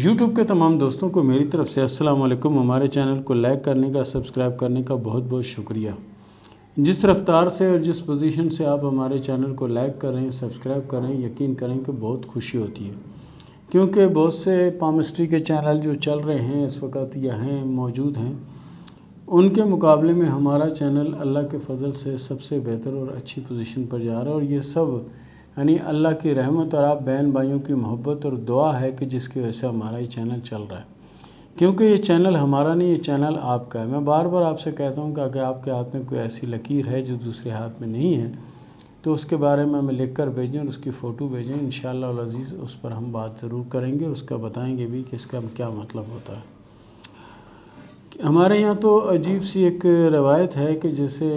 YouTube کے تمام دوستوں کو میری طرف سے السلام علیکم۔ ہمارے چینل کو لائک کرنے کا، سبسکرائب کرنے کا بہت بہت شکریہ۔ جس رفتار سے اور جس پوزیشن سے آپ ہمارے چینل کو لائک کر رہے ہیں، سبسکرائب کر رہے ہیں، یقین کریں کہ بہت خوشی ہوتی ہے، کیونکہ بہت سے پامسٹری کے چینل جو چل رہے ہیں اس وقت یا ہیں موجود ہیں، ان کے مقابلے میں ہمارا چینل اللہ کے فضل سے سب سے بہتر اور اچھی پوزیشن پر جا رہا ہے، اور یہ سب یعنی اللہ کی رحمت اور آپ بہن بھائیوں کی محبت اور دعا ہے کہ جس کی وجہ سے ہمارا یہ چینل چل رہا ہے، کیونکہ یہ چینل ہمارا نہیں، یہ چینل آپ کا ہے۔ میں بار بار آپ سے کہتا ہوں کہ اگر آپ کے ہاتھ میں کوئی ایسی لکیر ہے جو دوسرے ہاتھ میں نہیں ہے تو اس کے بارے میں ہمیں لکھ کر بھیجیں اور اس کی فوٹو بھیجیں، انشاءاللہ العزیز اس پر ہم بات ضرور کریں گے، اس کا بتائیں گے بھی کہ اس کا کیا مطلب ہوتا ہے۔ ہمارے یہاں تو عجیب سی ایک روایت ہے کہ جیسے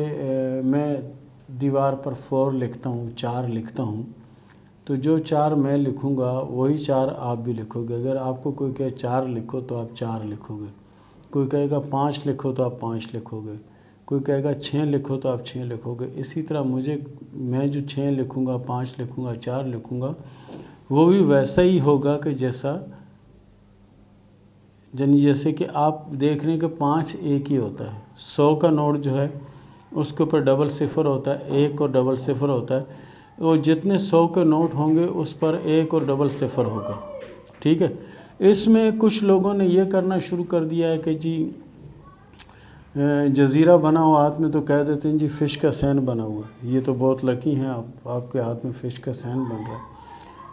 میں دیوار پر 4 لکھتا ہوں، 4 لکھتا ہوں، تو جو 4 میں لکھوں گا وہی 4 آپ بھی لکھو گے۔ اگر آپ کو کوئی کہے 4 لکھو تو آپ 4 لکھو گے، کوئی کہے گا 5 لکھو تو آپ 5 لکھو گے، کوئی کہے گا 6 لکھو تو آپ 6 لکھو گے۔ اسی طرح میں جو 6 لکھوں گا، 5 لکھوں گا، 4 لکھوں گا، وہ بھی ویسا ہی ہوگا کہ جیسے کہ آپ دیکھ رہے ہیں کہ 5 ایک ہی ہوتا ہے۔ 100 کا نوٹ جو ہے اس کے اوپر ڈبل صفر ہوتا ہے، 1 اور ڈبل صفر ہوتا ہے، اور جتنے 100 کے نوٹ ہوں گے اس پر 1 اور ڈبل صفر ہوگا، ٹھیک ہے۔ اس میں کچھ لوگوں نے یہ کرنا شروع کر دیا ہے کہ جی جزیرہ بنا ہوا ہاتھ میں تو کہہ دیتے ہیں جی فش کا سین بنا ہوا ہے، یہ تو بہت لکی ہیں آپ کے ہاتھ میں فش کا سین بن رہا ہے۔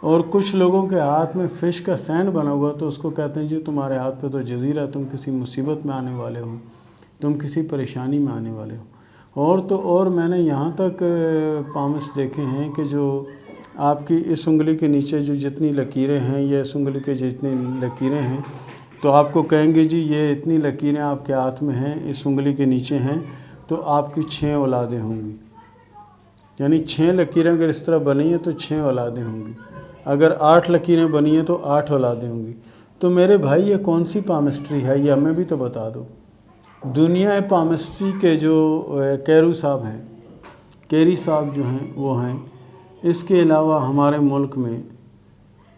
اور کچھ لوگوں کے ہاتھ میں فش کا سین بنا ہوا تو اس کو کہتے ہیں جی تمہارے ہاتھ پہ تو جزیرہ، تم کسی مصیبت میں آنے والے ہو، تم کسی پریشانی میں آنے والے ہو۔ اور میں نے یہاں تک پامس دیکھے ہیں کہ جو آپ کی اس انگلی کے نیچے جو جتنی لکیریں ہیں یا اس انگلی کے جتنی لکیریں ہیں تو آپ کو کہیں گے جی یہ اتنی لکیریں آپ کے ہاتھ میں ہیں، اس انگلی کے نیچے ہیں، تو آپ کی 6 اولادیں ہوں گی، یعنی 6 لکیریں اگر اس طرح بنی ہیں تو 6 اولادیں ہوں گی، اگر 8 لکیریں بنی ہیں تو 8 اولادیں ہوں گی۔ تو میرے بھائی یہ کون سی پامسٹری ہے، یہ ہمیں بھی تو بتا دو۔ دنیا پامسٹری کے جو کیرو صاحب ہیں، کیری صاحب جو ہیں وہ ہیں، اس کے علاوہ ہمارے ملک میں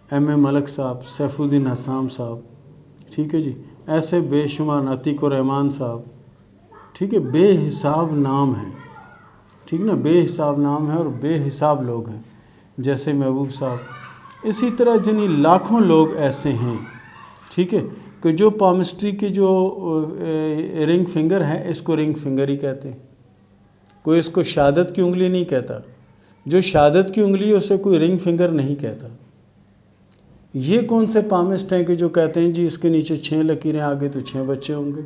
ایم اے ملک صاحب، سیف الدین حسام صاحب، ٹھیک ہے جی، ایسے بے شمار عتیق الرحمان صاحب، ٹھیک ہے، بے حساب نام ہیں، ٹھیک نا، بے حساب نام ہے اور بے حساب لوگ ہیں، جیسے محبوب صاحب، اسی طرح جنہیں لاکھوں لوگ ایسے ہیں، ٹھیک ہے، کہ جو پامسٹری کی جو رنگ فنگر ہے اس کو رنگ فنگر ہی کہتے ہیں، کوئی اس کو شہادت کی انگلی نہیں کہتا، جو شہادت کی انگلی ہے اسے کوئی رنگ فنگر نہیں کہتا۔ یہ کون سے پامسٹ ہیں کہ جو کہتے ہیں جی اس کے نیچے 6 لکیریں آگے تو 6 بچے ہوں گے،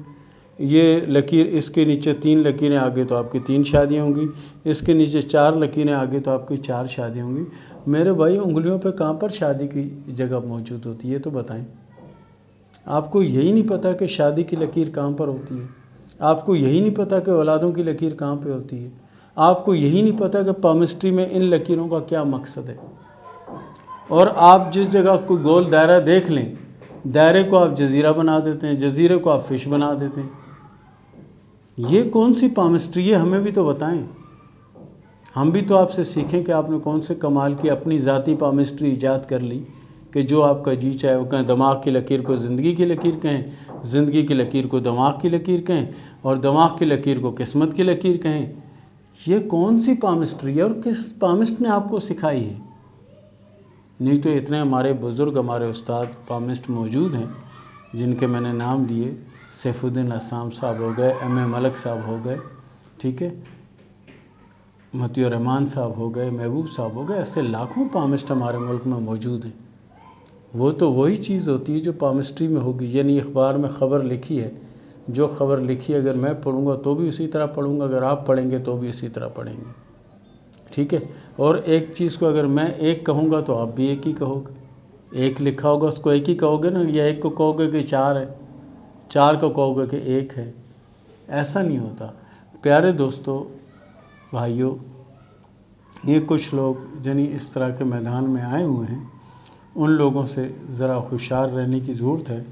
یہ لکیر اس کے نیچے 3 لکیریں آگے تو آپ کی 3 شادیاں ہوں گی، اس کے نیچے 4 لکیریں آگے تو آپ کی 4 شادیاں ہوں گی۔ میرے بھائی انگلیوں پہ کہاں پر شادی کی جگہ موجود ہوتی ہے تو بتائیں؟ آپ کو یہی نہیں پتہ کہ شادی کی لکیر کہاں پر ہوتی ہے، آپ کو یہی نہیں پتہ کہ اولادوں کی لکیر کہاں پہ ہوتی ہے، آپ کو یہی نہیں پتہ کہ پامسٹری میں ان لکیروں کا کیا مقصد ہے۔ اور آپ جس جگہ کوئی گول دائرہ دیکھ لیں، دائرے کو آپ جزیرہ بنا دیتے ہیں، جزیرے کو آپ فش بنا دیتے ہیں۔ یہ کون سی پامسٹری ہے، ہمیں بھی تو بتائیں، ہم بھی تو آپ سے سیکھیں کہ آپ نے کون سے کمال کی اپنی ذاتی پامسٹری ایجاد کر لی کہ جو آپ کا جی چاہے وہ کہیں، دماغ کی لکیر کو زندگی کی لکیر کہیں، زندگی کی لکیر کو دماغ کی لکیر کہیں، اور دماغ کی لکیر کو قسمت کی لکیر کہیں۔ یہ کون سی پامسٹری ہے اور کس پامسٹ نے آپ کو سکھائی ہے؟ نہیں تو اتنے ہمارے بزرگ، ہمارے استاد پامسٹ موجود ہیں جن کے میں نے نام دیے، سیف الدین حسام صاحب ہو گئے، ایم اے ملک صاحب ہو گئے، ٹھیک ہے، متی الرحمان صاحب ہو گئے، محبوب صاحب ہو گئے، ایسے لاکھوں پامسٹ ہمارے ملک میں موجود ہیں۔ وہ تو وہی چیز ہوتی ہے جو پامسٹری میں ہوگی، یعنی اخبار میں خبر لکھی ہے، جو خبر لکھی ہے اگر میں پڑھوں گا تو بھی اسی طرح پڑھوں گا، اگر آپ پڑھیں گے تو بھی اسی طرح پڑھیں گے، ٹھیک ہے۔ اور ایک چیز کو اگر میں ایک کہوں گا تو آپ بھی ایک ہی کہو گے، ایک لکھا ہوگا اس کو ایک ہی کہو گے نا، یا ایک کو کہو گے کہ 4 ہے، 4 کو کہو گے کہ 1 ہے، ایسا نہیں ہوتا۔ پیارے دوستو، بھائیوں، یہ کچھ لوگ جنہیں اس طرح کے میدان میں آئے ہوئے ہیں، ان لوگوں سے ذرا ہوشیار رہنے کی ضرورت ہے،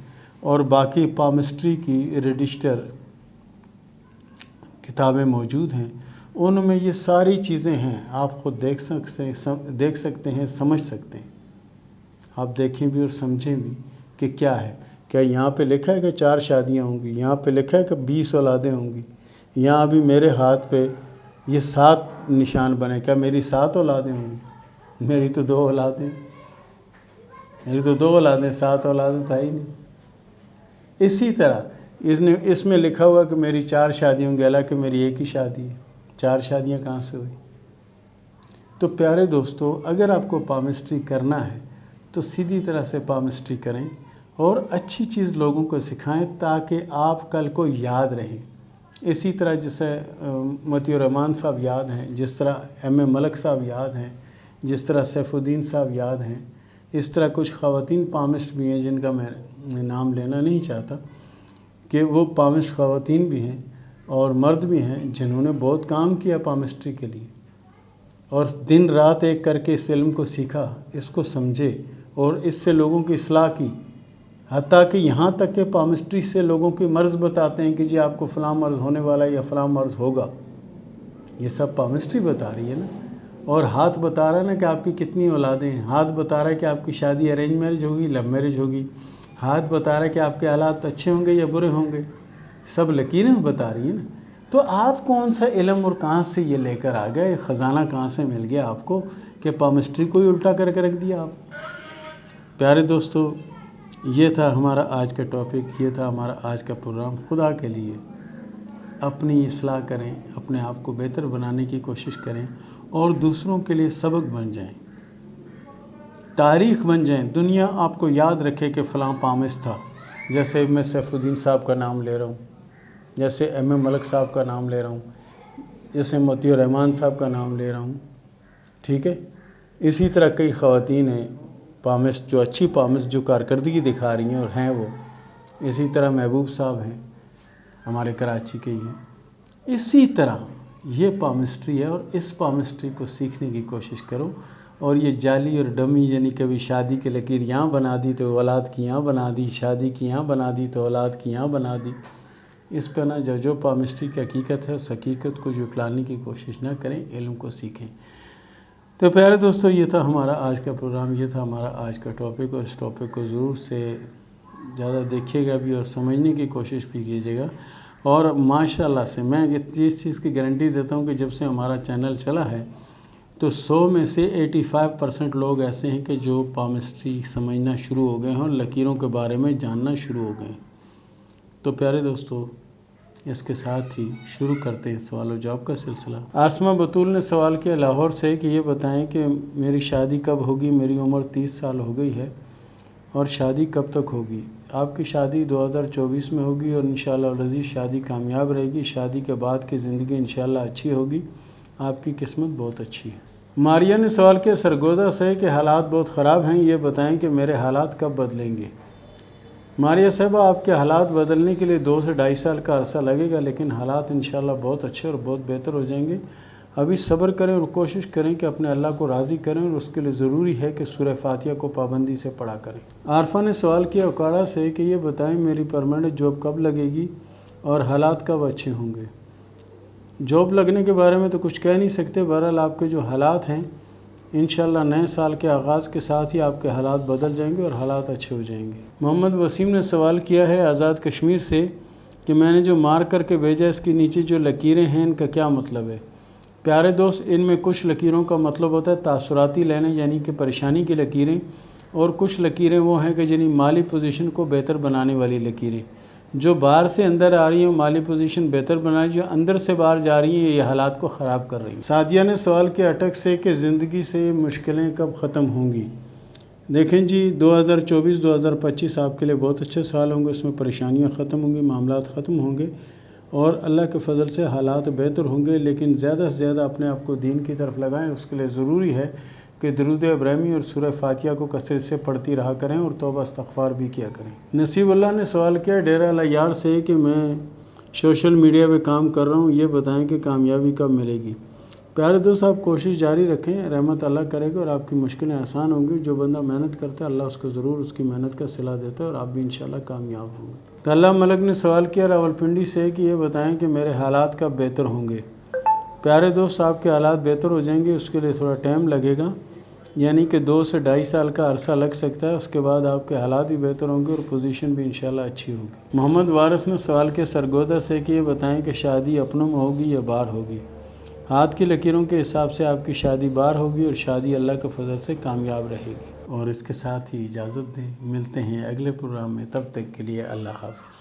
اور باقی پامسٹری کی رجسٹر کتابیں موجود ہیں، ان میں یہ ساری چیزیں ہیں، آپ خود دیکھ سکتے ہیں، سمجھ سکتے ہیں، آپ دیکھیں بھی اور سمجھیں بھی کہ کیا ہے، کیا یہاں پہ لکھا ہے کہ 4 شادیاں ہوں گی، یہاں پہ لکھا ہے کہ 20 اولادیں ہوں گی، یہاں ابھی میرے ہاتھ پہ یہ 7 نشان بنے، کیا میری 7 اولادیں ہوں گی؟ میری تو 2 اولادیں، 7 اولادیں تھا ہی نہیں۔ اسی طرح اس میں لکھا ہوا کہ میری 4 شادیاں ہوں گی، حالانکہ میری ایک ہی شادی ہے، 4 شادیاں کہاں سے ہوئی؟ تو پیارے دوستو، اگر آپ کو پامسٹری کرنا ہے تو سیدھی طرح سے پامسٹری کریں اور اچھی چیز لوگوں کو سکھائیں تاکہ آپ کل کو یاد رہیں۔ اسی طرح جیسے متی الرحمان صاحب یاد ہیں، جس طرح ایم اے ملک صاحب یاد ہیں، جس طرح سیف الدین صاحب یاد ہیں، اس طرح کچھ خواتین پامسٹ بھی ہیں جن کا میں نام لینا نہیں چاہتا، کہ وہ پامسٹ خواتین بھی ہیں اور مرد بھی ہیں جنہوں نے بہت کام کیا پامسٹری کے لیے، اور دن رات ایک کر کے اس علم کو سیکھا، اس کو سمجھے اور اس سے لوگوں کی اصلاح کی، حتیٰ کہ یہاں تک کہ پامسٹری سے لوگوں کی مرض بتاتے ہیں کہ جی آپ کو فلاں مرض ہونے والا ہے یا فلاں مرض ہوگا۔ یہ سب پامسٹری بتا رہی ہے نا۔ اور ہاتھ بتا رہا ہے نا کہ آپ کی کتنی اولادیں ہیں، ہاتھ بتا رہا ہے کہ آپ کی شادی ارینج میرج ہوگی، لو میرج ہوگی، ہاتھ بتا رہا ہے کہ آپ کے حالات اچھے ہوں گے یا برے ہوں گے، سب لکیریں بتا رہی ہیں نا۔ تو آپ کون سا علم اور کہاں سے یہ لے کر آ گئے، خزانہ کہاں سے مل گیا آپ کو کہ پامسٹری کو ہی الٹا کر کے رکھ دیا آپ؟ پیارے دوستو، یہ تھا ہمارا آج کا ٹاپک، یہ تھا ہمارا آج کا پروگرام۔ خدا کے لیے اپنی اصلاح کریں، اپنے آپ کو بہتر بنانے کی کوشش کریں اور دوسروں کے لیے سبق بن جائیں، تاریخ بن جائیں، دنیا آپ کو یاد رکھے کہ فلاں پامسٹ تھا۔ جیسے میں سیف الدین صاحب کا نام لے رہا ہوں، جیسے ایم اے ملک صاحب کا نام لے رہا ہوں، جیسے متی الرحمان صاحب کا نام لے رہا ہوں، ٹھیک ہے۔ اسی طرح کئی خواتین ہیں پامسٹ، جو اچھی پامسٹ، جو کارکردگی دکھا رہی ہیں اور ہیں وہ۔ اسی طرح محبوب صاحب ہیں، ہمارے کراچی کے ہی ہیں۔ اسی طرح یہ پامسٹری ہے اور اس پامسٹری کو سیکھنے کی کوشش کرو، اور یہ جعلی اور ڈمی، یعنی کبھی شادی کی لکیر یہاں بنا دی تو اولاد کی یہاں بنا دی، شادی کی یہاں بنا دی تو اولاد کی یہاں بنا دی، اس پہ نہ جو پامسٹری کی حقیقت ہے اس حقیقت کو جھٹلانے کی کوشش نہ کریں، علم کو سیکھیں۔ تو پیارے دوستو، یہ تھا ہمارا آج کا پروگرام، یہ تھا ہمارا آج کا ٹاپک، اور اس ٹاپک کو ضرور سے زیادہ دیکھیے گا بھی اور سمجھنے کی کوشش بھی کیجیے گا۔ اور ماشاءاللہ سے میں اس چیز کی گارنٹی دیتا ہوں کہ جب سے ہمارا چینل چلا ہے تو 100 میں سے 85% لوگ ایسے ہیں کہ جو پامسٹری سمجھنا شروع ہو گئے ہیں اور لکیروں کے بارے میں جاننا شروع ہو گئے ہیں۔ تو پیارے دوستو، اس کے ساتھ ہی شروع کرتے ہیں سوال و جواب کا سلسلہ۔ آسمہ بطول نے سوال کیا لاہور سے کہ یہ بتائیں کہ میری شادی کب ہوگی، میری عمر 30 سال ہو گئی ہے اور شادی کب تک ہوگی؟ آپ کی شادی 2024 میں ہوگی اور انشاءاللہ العزیز شادی کامیاب رہے گی، شادی کے بعد کی زندگی انشاءاللہ اچھی ہوگی، آپ کی قسمت بہت اچھی ہے۔ ماریہ نے سوال کیا سرگودا سے کہ حالات بہت خراب ہیں، یہ بتائیں کہ میرے حالات کب بدلیں گے؟ ماریہ صاحبہ، آپ کے حالات بدلنے کے لیے 2 سے 2.5 سال کا عرصہ لگے گا، لیکن حالات انشاءاللہ بہت اچھے اور بہت بہتر ہو جائیں گے۔ ابھی صبر کریں اور کوشش کریں کہ اپنے اللہ کو راضی کریں، اور اس کے لیے ضروری ہے کہ سورہ فاتحہ کو پابندی سے پڑھا کریں۔ عارفہ نے سوال کیا اکاڑا سے کہ یہ بتائیں میری پرماننٹ جاب کب لگے گی اور حالات کب اچھے ہوں گے؟ جاب لگنے کے بارے میں تو کچھ کہہ نہیں سکتے، بہرحال آپ کے جو حالات ہیں انشاءاللہ نئے سال کے آغاز کے ساتھ ہی آپ کے حالات بدل جائیں گے اور حالات اچھے ہو جائیں گے۔ محمد وسیم نے سوال کیا ہے آزاد کشمیر سے کہ میں نے جو مار کر کے بھیجا اس کے نیچے جو لکیریں ہیں ان کا کیا مطلب ہے؟ پیارے دوست، ان میں کچھ لکیروں کا مطلب ہوتا ہے تاثراتی لینے، یعنی کہ پریشانی کی لکیریں، اور کچھ لکیریں وہ ہیں کہ جنہیں مالی پوزیشن کو بہتر بنانے والی لکیریں، جو باہر سے اندر آ رہی ہیں مالی پوزیشن بہتر بنا، جو اندر سے باہر جا رہی ہیں یہ حالات کو خراب کر رہی ہیں۔ سعدیہ نے سوال کیا اٹک سے کہ زندگی سے مشکلیں کب ختم ہوں گی؟ دیکھیں جی، 2024-2025 آپ کے لیے بہت اچھے سال ہوں گے، اس میں پریشانیاں ختم ہوں گی، معاملات ختم ہوں گے اور اللہ کے فضل سے حالات بہتر ہوں گے، لیکن زیادہ سے زیادہ اپنے آپ کو دین کی طرف لگائیں۔ اس کے لیے ضروری ہے کہ درود ابراہیمی اور سورہ فاتحہ کو کثرت سے پڑھتی رہا کریں اور توبہ استغفار بھی کیا کریں۔ نصیب اللہ نے سوال کیا ڈیرہ الیار سے کہ میں سوشل میڈیا پہ کام کر رہا ہوں، یہ بتائیں کہ کامیابی کب ملے گی؟ پیارے دوست، آپ کوشش جاری رکھیں، رحمت اللہ کرے گا اور آپ کی مشکلیں آسان ہوں گی۔ جو بندہ محنت کرتا ہے اللہ اس کو ضرور اس کی محنت کا صلہ دیتا ہے اور آپ بھی انشاءاللہ کامیاب ہوں گے۔ طلحہ ملک نے سوال کیا راولپنڈی سے کہ یہ بتائیں کہ میرے حالات کب بہتر ہوں گے؟ پیارے دوست، آپ کے حالات بہتر ہو جائیں گے، اس کے لیے تھوڑا ٹائم لگے گا، یعنی کہ 2 سے 2.5 سال کا عرصہ لگ سکتا ہے، اس کے بعد آپ کے حالات بھی بہتر ہوں گے اور پوزیشن بھی انشاءاللہ اچھی ہوگی۔ محمد وارث نے سوال کیا سرگودا سے کہ یہ بتائیں کہ شادی اپنوں میں ہوگی یا باہر ہوگی؟ ہاتھ کی لکیروں کے حساب سے آپ کی شادی باہر ہوگی اور شادی اللہ کے فضل سے کامیاب رہے گی۔ اور اس کے ساتھ ہی اجازت دیں، ملتے ہیں اگلے پروگرام میں، تب تک کے لیے اللہ حافظ۔